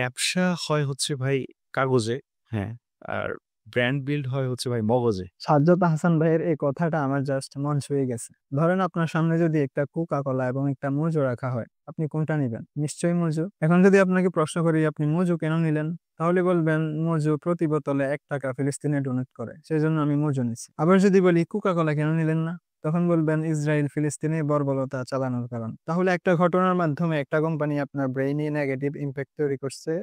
ব্যবসা হয় হচ্ছে ভাই কাগজে, হ্যাঁ। আর ব্র্যান্ড বিল্ড হয় হচ্ছে ভাই মগজে। সাজ্জাদ হাসান ভাইয়ের এই কথাটা আমার জাস্ট মন ছুঁয়ে গেছে। ধরেন আপনার সামনে যদি একটা কোকা কোলা এবং একটা মজু রাখা হয়, আপনি কোনটা নিবেন? নিশ্চয়ই মজু। এখন যদি আপনাকে প্রশ্ন করি আপনি মজু কেন নিলেন, তাহলে বলবেন মজু প্রতি বোতলে 1 টাকা ফিলিস্তিনে ডোনেট করে, সেই জন্য আমি মজু নিচ্ছি। আবার যদি বলি কোকা কোলা কেন নিলেন না, তখন বলবেন ইসরায়েল ফিলিস্তিনে বর্বরতা চালানোর কারণ। তাহলে একটা ঘটনার মাধ্যমে একটা কোম্পানি আপনার ব্রেইনে নেগেটিভ ইম্প্যাক্ট তৈরি করছে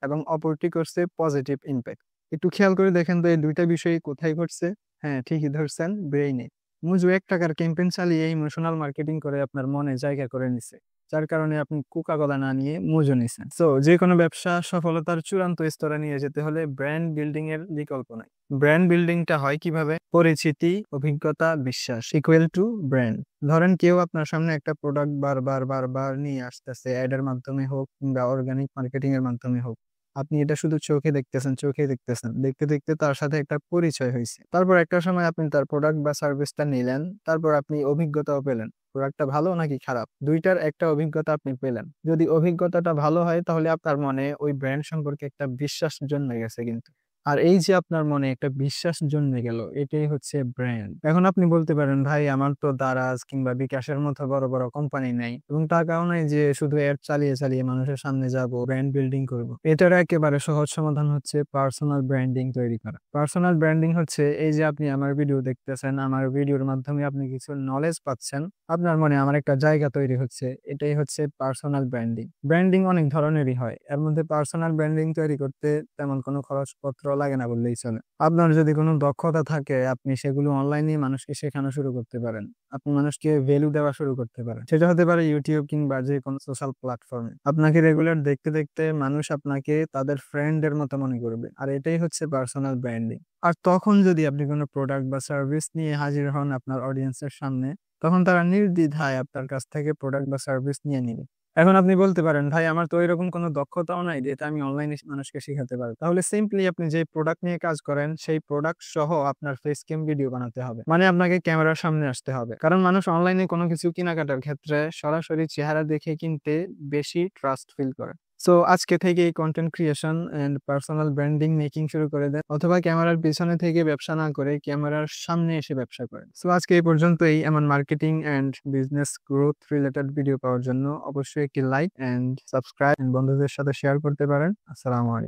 এবং অপরটি করছে পজিটিভ ইম্প্যাক্ট। একটু খেয়াল করে দেখেন তো এই দুইটা বিষয় কোথায় ঘটছে। হ্যাঁ, ঠিকই ধরছেন, ব্রেইনে। মুজু 1 টাকার ক্যাম্পেইন চালিয়ে ইমোশনাল মার্কেটিং করে আপনার মনে জায়গা করে নিছে, যার কারণে আপনি কোকা কোলা না নিয়ে মুজু নিছেন। তো যে কোনো ব্যবসা সফলতার চূড়ান্ত স্তরে নিয়ে যেতে হলে ব্র্যান্ড বিল্ডিং এর বিকল্প নাই। ব্র্যান্ড বিল্ডিংটা হয় কিভাবে? পরিচিতি, অভিজ্ঞতা, বিশ্বাস ইকুয়াল টু ব্র্যান্ড। ধরেন কেউ আপনার সামনে একটা প্রোডাক্ট বারবার বারবার নিয়ে আসতেছে, অ্যাড এর মাধ্যমে হোক কিংবা অর্গানিক মার্কেটিং এর মাধ্যমে হোক। আপনি এটা শুধু চোখে দেখতেছেন, চোখে দেখতেছেন, দেখতে দেখতে তার সাথে একটা পরিচয় হয়েছে। তারপর একটা সময় আপনি তার প্রোডাক্ট বা সার্ভিসটা নিলেন, তারপর আপনি অভিজ্ঞতাও পেলেন। প্রোডাক্টটা ভালো নাকি খারাপ, দুইটার একটা অভিজ্ঞতা আপনি পেলেন। যদি অভিজ্ঞতাটা ভালো হয় তাহলে আপনার মনে ওই ব্র্যান্ড সম্পর্কে একটা বিশ্বাস জন্মে গেছে কিন্তু। আর এই যে আপনার মনে একটা বিশ্বাস জন্মে গেল, এটাই হচ্ছে ব্র্যান্ড। এখন আপনি বলতে পারেন, ভাই আমার তো দারাজ কিংবা বিকাশের মতো বড় বড় কোম্পানি নাই এবং টাকাও নাই যে শুধু অ্যাড চালিয়ে চালিয়ে মানুষের সামনে যাব, ব্র্যান্ড বিল্ডিং করব। এটার একেবারে সহজ সমাধান হচ্ছে পার্সোনাল ব্র্যান্ডিং তৈরি করা। পার্সোনাল ব্র্যান্ডিং হচ্ছে এই যে আপনি আমার ভিডিও দেখতেছেন, আমার ভিডিওর মাধ্যমে আপনি কিছু নলেজ পাচ্ছেন, আপনার মনে আমার একটা জায়গা তৈরি হচ্ছে, এটাই হচ্ছে পার্সোনাল ব্র্যান্ডিং। ব্র্যান্ডিং অনেক ধরনেরই হয়, এর মধ্যে পার্সোনাল ব্র্যান্ডিং তৈরি করতে তেমন কোনো খরচপত্র লাগে না বললেই চলে। আপনার যদি কোনো দক্ষতা থাকে, আপনি সেগুলো অনলাইনে মানুষকে শেখানো শুরু করতে পারেন। আপনি মানুষকে ভ্যালু দেওয়া শুরু করতে পারেন, সেটা হতে পারে ইউটিউব কিংবা যে কোনো সোশ্যাল প্ল্যাটফর্মে। আপনাকে রেগুলার দেখতে দেখতে মানুষ আপনাকে তাদের ফ্রেন্ডের মতো মনে করবে, আর এটাই হচ্ছে পার্সোনাল ব্র্যান্ডিং। আর তখন যদি আপনি কোনো প্রোডাক্ট বা সার্ভিস নিয়ে হাজির হন আপনার অডিয়েন্সের সামনে, তখন তারা নির্দ্বিধায় আপনার কাছ থেকে প্রোডাক্ট বা সার্ভিস নিয়ে নিবে। এখন আপনি বলতে পারেন, ভাই আমার তো এরকম কোনো দক্ষতাও নাই যেটা আমি অনলাইনে মানুষকে শেখাতে পারবো। তাহলে সিম্পলি আপনি যে প্রোডাক্ট নিয়ে কাজ করেন সেই প্রোডাক্ট সহ আপনার ফেস ক্যাম ভিডিও বানাতে হবে, মানে আপনাকে ক্যামেরার সামনে আসতে হবে। কারণ মানুষ অনলাইনে কোনো কিছু কেনাকাটার ক্ষেত্রে সরাসরি চেহারা দেখে কিনতে বেশি ট্রাস্ট ফিল করে। সো আজকে থেকে এই content creation and personal branding making শুরু করে দেন, অথবা ক্যামেরার পিছনে থেকে ব্যবসা না করে ক্যামেরার সামনে এসে ব্যবসা করেন। সো আজকে এই পর্যন্তই। এমন marketing and business growth related video পাওয়ার জন্য অবশ্যই একটি লাইক এন্ড সাবস্ক্রাইব বন্ধুদের সাথে শেয়ার করতে পারেন। আসসালামু আলাইকুম।